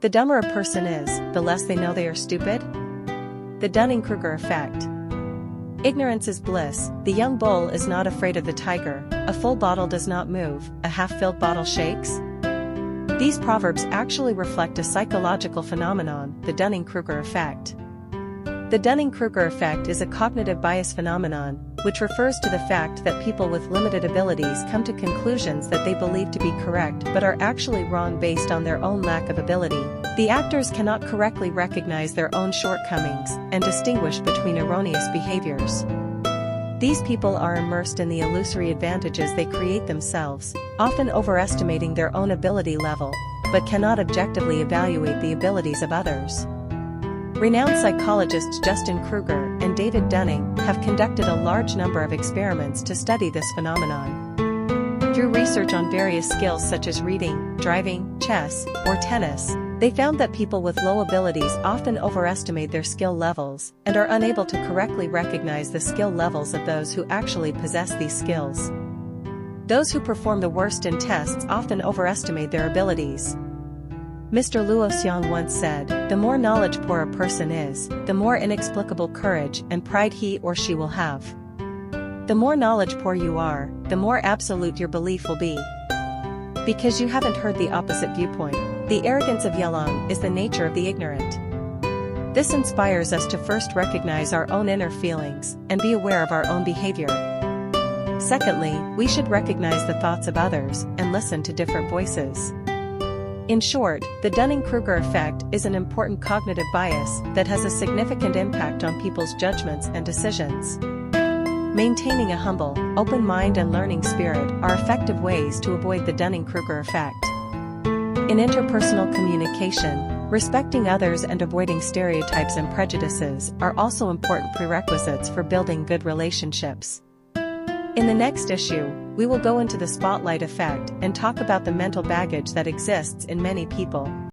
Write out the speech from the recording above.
The dumber a person is, the less they know they are stupid. The Dunning-Kruger effect. Ignorance is bliss. The young bull is not afraid of the tiger. A full bottle does not move, a half-filled bottle shakes. These proverbs actually reflect a psychological phenomenon, the Dunning-Kruger effect. The Dunning-Kruger effect is a cognitive bias phenomenon, which refers to the fact that people with limited abilities come to conclusions that they believe to be correct but are actually wrong based on their own lack of ability. The actors cannot correctly recognize their own shortcomings and distinguish between erroneous behaviors. These people are immersed in the illusory advantages they create themselves, often overestimating their own ability level, but cannot objectively evaluate the abilities of others. Renowned psychologists Justin Kruger and David Dunning have conducted a large number of experiments to study this phenomenon. Through research on various skills such as reading, driving, chess, or tennis, they found that people with low abilities often overestimate their skill levels and are unable to correctly recognize the skill levels of those who actually possess these skills. Those who perform the worst in tests often overestimate their abilities. Mr. Luo Xiang once said, "The more knowledge poor a person is, the more inexplicable courage and pride he or she will have. The more knowledge poor you are, the more absolute your belief will be." Because you haven't heard the opposite viewpoint, the arrogance of Yelong is the nature of the ignorant. This inspires us to first recognize our own inner feelings and be aware of our own behavior. Secondly, we should recognize the thoughts of others and listen to different voices. In short, the Dunning-Kruger effect is an important cognitive bias that has a significant impact on people's judgments and decisions. Maintaining a humble, open mind and learning spirit are effective ways to avoid the Dunning-Kruger effect. In interpersonal communication, respecting others and avoiding stereotypes and prejudices are also important prerequisites for building good relationships. In the next issue, we will go into the spotlight effect and talk about the mental baggage that exists in many people.